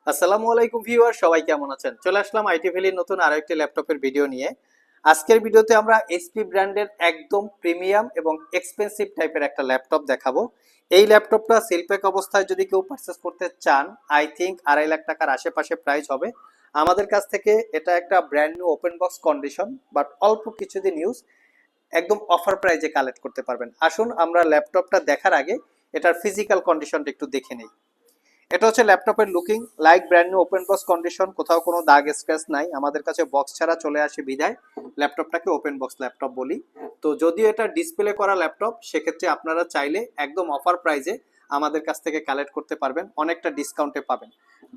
আসসালামু আলাইকুম ভিউয়ার, সবাই কেমন আছেন? চলে আসলাম আইটি ভ্যালির নতুন আরো একটি ল্যাপটপের ভিডিও নিয়ে। আজকের ভিডিওতে আমরা এইচপি ব্র্যান্ডের একদম প্রিমিয়াম এবং এক্সপেন্সিভ টাইপের একটা ল্যাপটপ দেখাবো। এই ল্যাপটপটা সেলপ্যাক অবস্থায় যদি কেউ পারচেস করতে চান, আই থিঙ্ক 2.5 লাখ টাকার আশেপাশে প্রাইস হবে। আমাদের কাছ থেকে এটা একটা brand new open box condition, but অল্প কিছুদিন ইউজ, একদম অফার প্রাইজে কালেক্ট করতে পারবেন। আসুন আমরা ল্যাপটপটা দেখার আগে এটার ফিজিক্যাল কন্ডিশনটা একটু দেখে নেই। এটা হচ্ছে ল্যাপটপের looking, like brand new open box condition, কোথাও কোনো দাগ স্ক্র্যাচ নাই। আমাদের কাছে বক্স ছাড়া চলে আসে বিধায় ল্যাপটপটাকে ওপেন বক্স ল্যাপটপ বলি। তো যদিও এটা ডিসপ্লে করা ল্যাপটপ, সেক্ষেত্রে আপনারা চাইলে একদম অফার প্রাইজে আমাদের কাছ থেকে কালেক্ট করতে পারবেন, অনেকটা ডিসকাউন্টে পাবেন।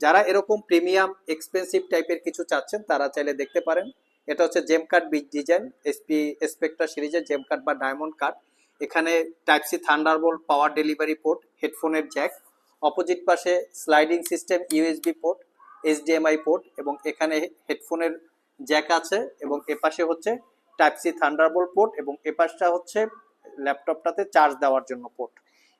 যারা এরকম প্রিমিয়াম এক্সপেন্সিভ টাইপের কিছু চাচ্ছেন তারা চাইলে দেখতে পারেন। এটা হচ্ছে gem cut bit design, SP Spectra সিরিজের জেম কাট বা ডায়মন্ড কাট। এখানে type C Thunderbolt power delivery port, হেডফোনের জ্যাক, অপোজিট পাশে sliding system USB port, HDMI port, এবং এখানে হেডফোনের জ্যাক আছে, এবং এপাশে হচ্ছে টাইপ সি থান্ডারবোল্ট পোর্ট, এবং এপাশটা হচ্ছে ল্যাপটপটাতে চার্জ দেওয়ার জন্য পোর্ট।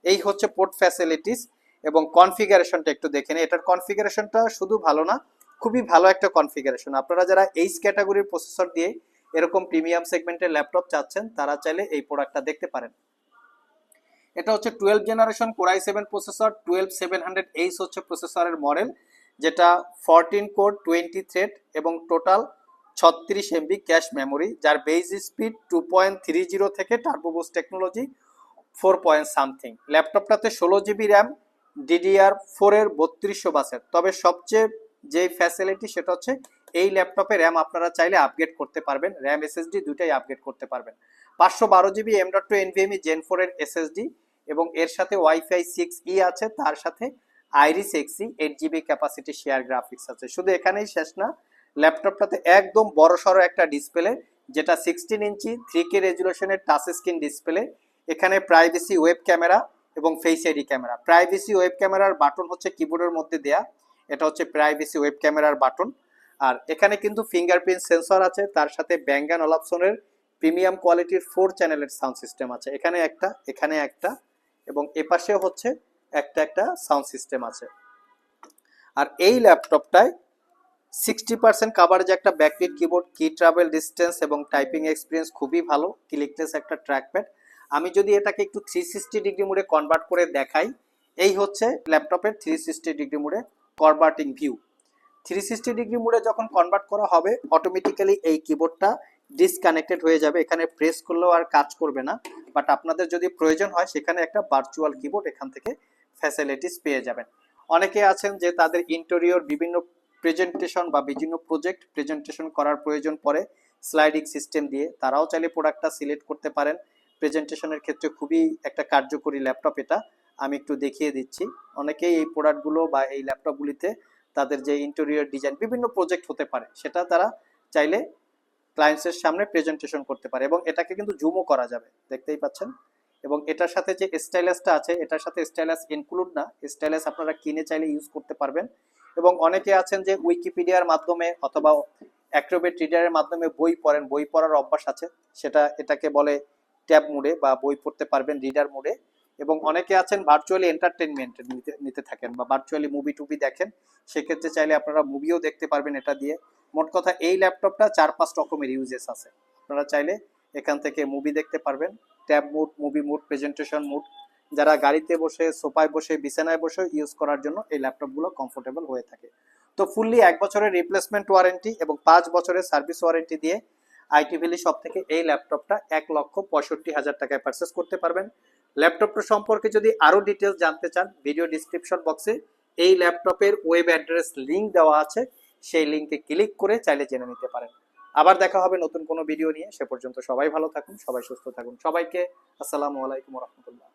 এই হচ্ছে পোর্ট ফ্যাসিলিটিস। এবং কনফিগারেশনটা একটু দেখে নিন। এটার কনফিগারেশনটা শুধু ভালো না, খুবই ভালো একটা কনফিগারেশন। আপনারা যারা এইচ ক্যাটাগরির প্রসেসর দিয়ে এরকম প্রিমিয়াম সেগমেন্টের ল্যাপটপ চাচ্ছেন তারা চাইলে এই প্রোডাক্টটা দেখতে পারেন। এটা হচ্ছে 12 generation core i7 processor, 12700H হচ্ছে প্রসেসরের মডেল, যেটা 14 কোর 20 থ্রেড এবং টোটাল 36 এমবি ক্যাশ মেমোরি, যার বেস স্পিড 2.30 থেকে turbo boost technology 4 point something. ল্যাপটপটাতে 16 জিবি র্যাম, DDR4 এর 3200 বাসের। তবে সবচেয়ে যে ফ্যাসিলিটি সেটা হচ্ছে এই ল্যাপটপে র্যাম আপনারা চাইলে আপগ্রেড করতে পারবেন, র্যাম এসএসডি দুটাই আপগ্রেড করতে পারবেন। 512 জিবি M.2 NVMe Gen 4 এর এসএসডি, এবং এর সাথে ওয়াইফাই 6E আছে, তার সাথে iris এক্সি 8 GB capacity share graphics আছে। শুধু এখানেই শেষ না, ল্যাপটপটাতে একদম বড়সড় একটা ডিসপ্লে, যেটা 16 ইঞ্চি 3K রেজুলেশনের টাচ স্ক্রিন ডিসপ্লে। এখানে প্রাইভেসি ওয়েব ক্যামেরা এবং face ID camera. Privacy web ক্যামেরার বাটন হচ্ছে কিবোর্ডের মধ্যে দেয়া, এটা হচ্ছে প্রাইভেসি ওয়েব ক্যামেরার বাটন। আর এখানে কিন্তু ফিঙ্গারপ্রিন্ট সেন্সর আছে, তার সাথে ব্যাঙ্গান অলাপসনের প্রিমিয়াম কোয়ালিটির 4 চ্যানেলের সাউন্ড সিস্টেম আছে। এখানে একটা, এখানে একটা, এবং এপাশে হচ্ছে একটা একটা সাউন্ড সিস্টেম আছে। আর এই ল্যাপটপটায় 60% কাভারেজ একটা ব্যাকলিট কিবোর্ড, কি ট্রাভেল ডিস্টেন্স এবং টাইপিং এক্সপিরিয়েন্স খুবই ভালো, ক্লিকলেস একটা ট্র্যাকপ্যাড। আমি যদি এটাকে একটু 360 ডিগ্রি মোডে কনভার্ট করে দেখাই, এই হচ্ছে ল্যাপটপের 360 ডিগ্রি মোডে কনভার্টিং ভিউ। 360 ডিগ্রি মোডে যখন কনভার্ট করা হবে, অটোমেটিক্যালি এই কিবোর্ডটা ডিসকানেক্টেড হয়ে যাবে, এখানে প্রেস করলেও আর কাজ করবে না। বাট আপনাদের যদি প্রয়োজন হয় সেখানে একটা ভার্চুয়াল কিবোর্ড এখান থেকে ফ্যাসিলিটিস পেয়ে যাবেন। অনেকে আছেন যে তাদের ইন্টেরিয়র বিভিন্ন প্রেজেন্টেশন বা বিভিন্ন প্রজেক্ট প্রেজেন্টেশন করার প্রয়োজন পড়ে স্লাইডিং সিস্টেম দিয়ে, তারাও চাইলে প্রোডাক্টটা সিলেক্ট করতে পারেন। প্রেজেন্টেশনের ক্ষেত্রে খুবই একটা কার্যকরী ল্যাপটপ এটা, আমি একটু দেখিয়ে দিচ্ছি। অনেকেই এই প্রোডাক্টগুলো বা এই ল্যাপটপগুলিতে তাদের যে ইন্টেরিয়র ডিজাইন বিভিন্ন প্রজেক্ট হতে পারে, সেটা তারা চাইলে ক্লায়েন্টসের সামনে প্রেজেন্টেশন করতে পারে। এবং এটাকে কিন্তু জুমও করা যাবে, দেখতেই পাচ্ছেন। এবং এটার সাথে যে স্টাইলাসটা আছে, এটার সাথে স্টাইলাস ইনক্লুড না, স্টাইলাস আপনারা কিনে চাইলে ইউজ করতে পারবেন। এবং অনেকে আছেন যে উইকিপিডিয়ার মাধ্যমে অথবা অ্যাক্রোবেট রিডারের মাধ্যমে বই পড়েন, বই পড়ার অভ্যাস আছে, সেটা এটাকে বলে ট্যাব মোডে বা বই পড়তে পারবেন রিডার মোডে। এবং অনেকে আছেন ভার্চুয়ালি এন্টারটেনমেন্ট নিতে থাকেন বা ভার্চুয়ালি মুভি টুভি দেখেন, সেক্ষেত্রে চাইলে আপনারা মুভিও দেখতে পারবেন এটা দিয়ে। মোট কথা এই ল্যাপটপটা 4-5 রকমের ইউজেস আছে। আপনারা চাইলে এখান থেকে মুভি দেখতে পারবেন, tab mode, movie mode, presentation mode. যারা গাড়িতে বসে, সোফায় বসে, বিছানায় বসে ইউজ করার জন্য এই ল্যাপটপগুলো কমফোর্টেবল হয়ে থাকে। তো ফুললি 1 বছরের রিপ্লেসমেন্ট ওয়ারেন্টি এবং 5 বছরের সার্ভিস ওয়ারেন্টি দিয়ে আইটি ভ্যালি শপ থেকে এই ল্যাপটপটা 1,65,000 টাকায় পারচেস করতে পারবেন। ল্যাপটপটা সম্পর্কে যদি আরো ডিটেলস জানতে চান, ভিডিও ডিসক্রিপশন বক্সে এই ল্যাপটপের ওয়েব অ্যাড্রেস লিংক দেওয়া আছে, সেই লিংকে ক্লিক করে চাইলে জেনে নিতে পারেন। আবার দেখা হবে নতুন কোনো ভিডিও নিয়ে, সে পর্যন্ত সবাই ভালো থাকুন, সবাই সুস্থ থাকুন। সবাইকে আসসালামু আলাইকুম ওয়া রাহমাতুল্লাহ।